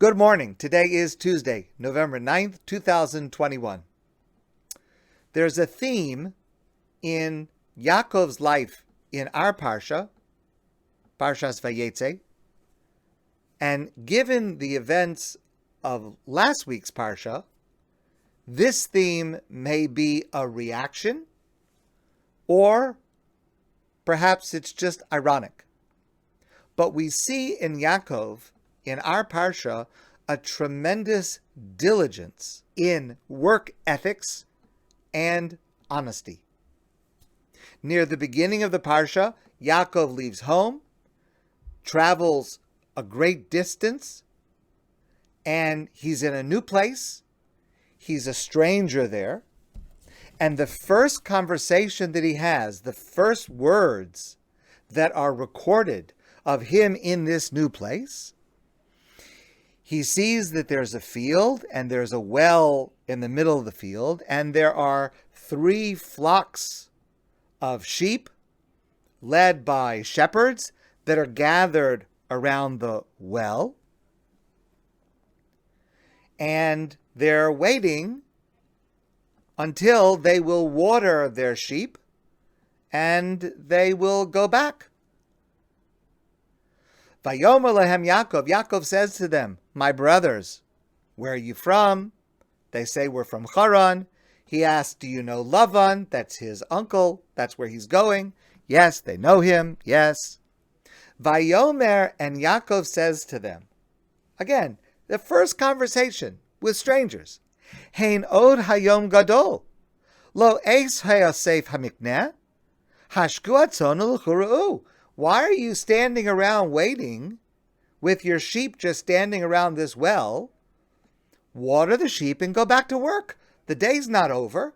Good morning. Today is Tuesday, November 9th, 2021. There's a theme in Yaakov's life in our Parsha, Parshas Vayetze, and given the events of last week's Parsha, this theme may be a reaction, or perhaps it's just ironic. But we see in Yaakov, in our Parsha, a tremendous diligence in work ethics and honesty. Near the beginning of the Parsha, Yaakov leaves home, travels a great distance, and he's in a new place. He's a stranger there. And the first conversation that he has, the first words that are recorded of him in this new place, he sees that there's a field and there's a well in the middle of the field, and there are 3 flocks of sheep led by shepherds that are gathered around the well. And they're waiting until they will water their sheep and they will go back. Vayomer lehem Yaakov. Yaakov says to them, "My brothers, where are you from?" They say, "We're from Haran." He asks, "Do you know Lavan?" That's his uncle. That's where he's going. Yes, they know him. Yes. Vayomer, and Yaakov says to them, again, the first conversation with strangers, Hein od hayom gadol, lo eis hayasef hamikneh, hashku atzonu l'churuu. Why are you standing around waiting with your sheep just standing around this well? Water the sheep and go back to work. The day's not over.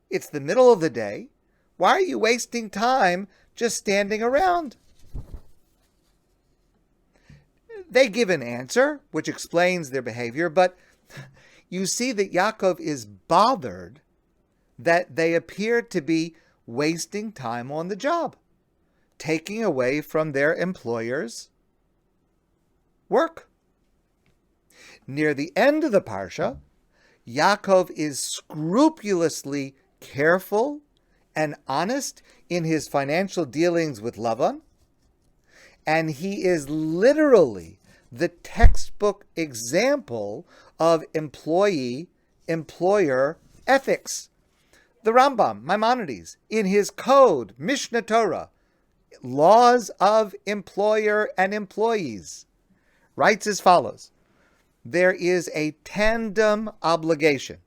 It's the middle of the day. Why are you wasting time just standing around? They give an answer, which explains their behavior, but you see that Yaakov is bothered that they appear to be wasting time on the job, taking away from their employer's work. Near the end of the Parsha, Yaakov is scrupulously careful and honest in his financial dealings with Lavan, and he is literally the textbook example of employee-employer ethics. The Rambam, Maimonides, in his code, Mishnah Torah, Laws of Employer and Employees, writes as follows: there is a tandem obligation.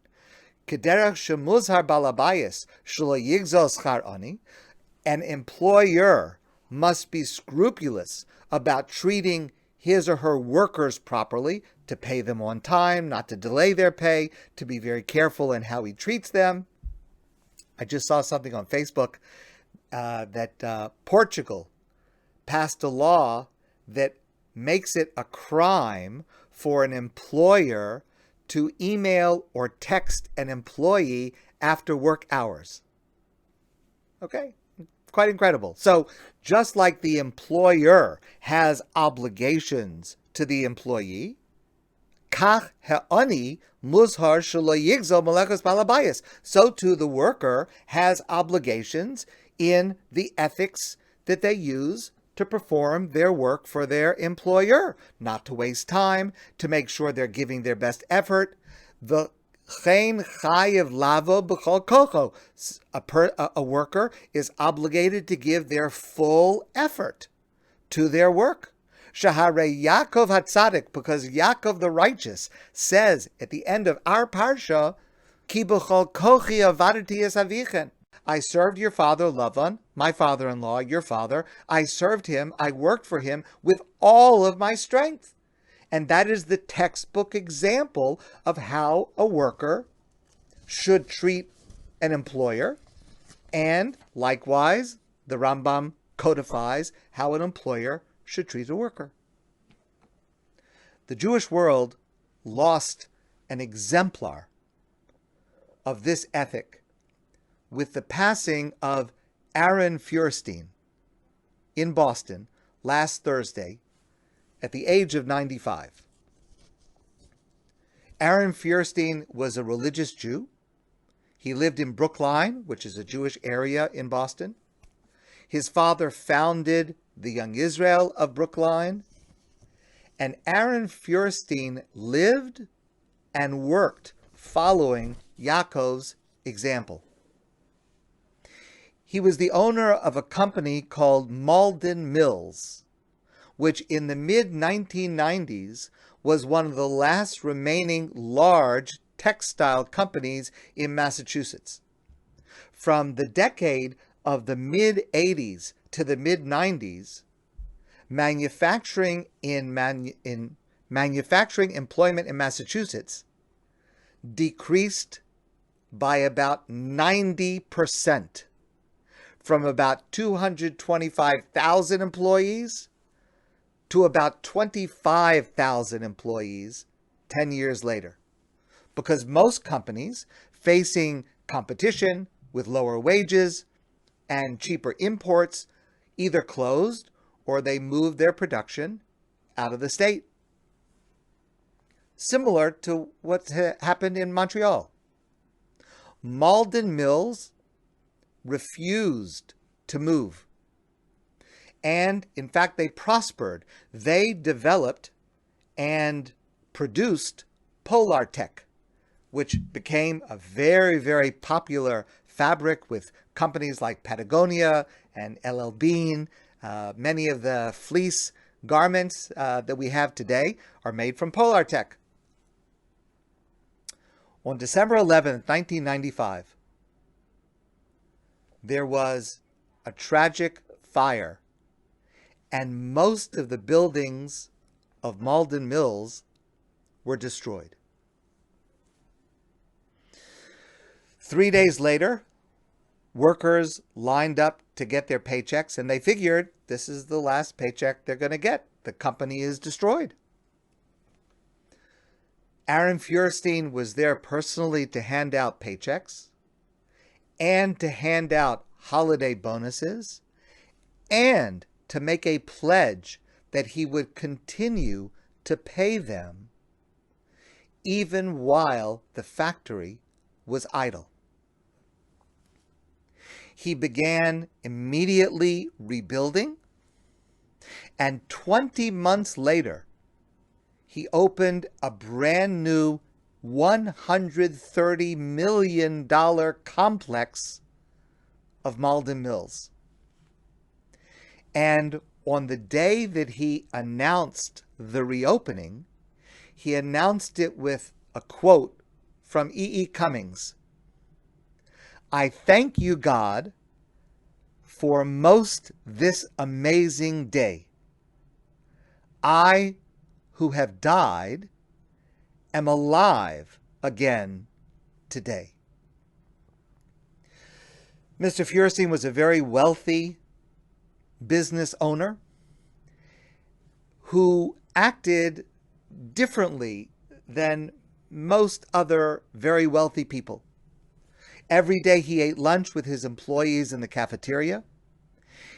Kederach shemuzhar balabayis shelo yigzol schar ani. An employer must be scrupulous about treating his or her workers properly, to pay them on time, not to delay their pay, to be very careful in how he treats them. I just saw something on Facebook that Portugal passed a law that makes it a crime for an employer to email or text an employee after work hours. Okay, quite incredible. So just like the employer has obligations to the employee, kach ha'ani muzhar shelo yigzol malachos balabayis. So too the worker has obligations in the ethics that they use to perform their work for their employer, not to waste time, to make sure they're giving their best effort. The chen chayev lavo b'chol kocho. A worker is obligated to give their full effort to their work. Shaharei Yaakov hatzadik, because Yaakov the righteous says at the end of our parsha, Ki b'chol kochi avadati es avichen. I served your father Lavan, my father-in-law, your father. I served him, I worked for him with all of my strength. And that is the textbook example of how a worker should treat an employer. And likewise, the Rambam codifies how an employer should treat a worker. The Jewish world lost an exemplar of this ethic with the passing of Aaron Feuerstein in Boston last Thursday at the age of 95. Aaron Feuerstein was a religious Jew. He lived in Brookline, which is a Jewish area in Boston. His father founded the Young Israel of Brookline. And Aaron Feuerstein lived and worked following Yaakov's example. He was the owner of a company called Malden Mills, which in the mid-1990s was one of the last remaining large textile companies in Massachusetts. From the decade of the mid-80s to the mid-90s, manufacturing employment in Massachusetts decreased by about 90%, from about 225,000 employees to about 25,000 employees 10 years later. Because most companies, facing competition with lower wages and cheaper imports, either closed or they moved their production out of the state. Similar to what happened in Montreal. Malden Mills refused to move. And in fact, they prospered. They developed and produced Polartec, which became a very, very popular fabric with companies like Patagonia and LL Bean. Many of the fleece garments that we have today are made from Polartec. On December 11th, 1995, there was a tragic fire, and most of the buildings of Malden Mills were destroyed. 3 days later, workers lined up to get their paychecks, and they figured this is the last paycheck they're going to get. The company is destroyed. Aaron Feuerstein was there personally to hand out paychecks and to hand out holiday bonuses and to make a pledge that he would continue to pay them even while the factory was idle. He began immediately rebuilding, and 20 months later, he opened a brand new $130 million complex of Malden Mills. And on the day that he announced the reopening, he announced it with a quote from E. E. Cummings. "I thank you, God, for most this amazing day. I, who have died, am alive again today." Mr. Feuerstein was a very wealthy business owner who acted differently than most other very wealthy people. Every day he ate lunch with his employees in the cafeteria.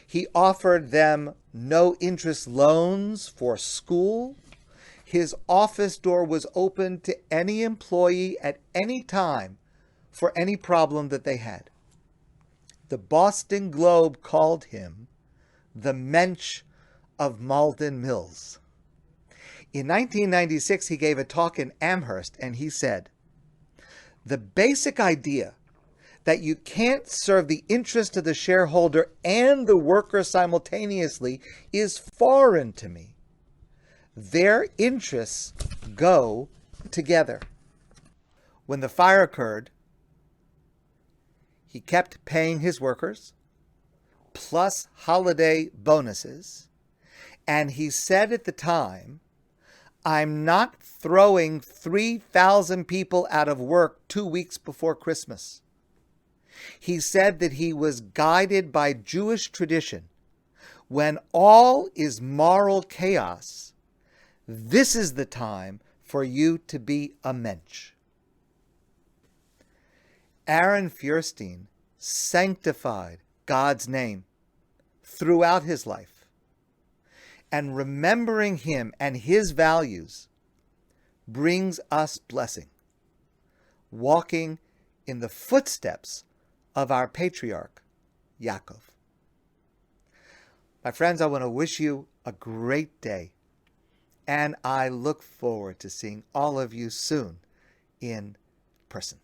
He offered them no-interest loans for school. His office door was open to any employee at any time for any problem that they had. The Boston Globe called him the Mensch of Malden Mills. In 1996, he gave a talk in Amherst, and he said, "The basic idea that you can't serve the interest of the shareholder and the worker simultaneously is foreign to me. Their interests go together." When the fire occurred, he kept paying his workers, plus holiday bonuses, and he said at the time, "I'm not throwing 3,000 people out of work 2 weeks before Christmas." He said that he was guided by Jewish tradition. When all is moral chaos, this is the time for you to be a mensch. Aaron Feuerstein sanctified God's name throughout his life. And remembering him and his values brings us blessing, walking in the footsteps of our patriarch, Yaakov. My friends, I want to wish you a great day, and I look forward to seeing all of you soon in person.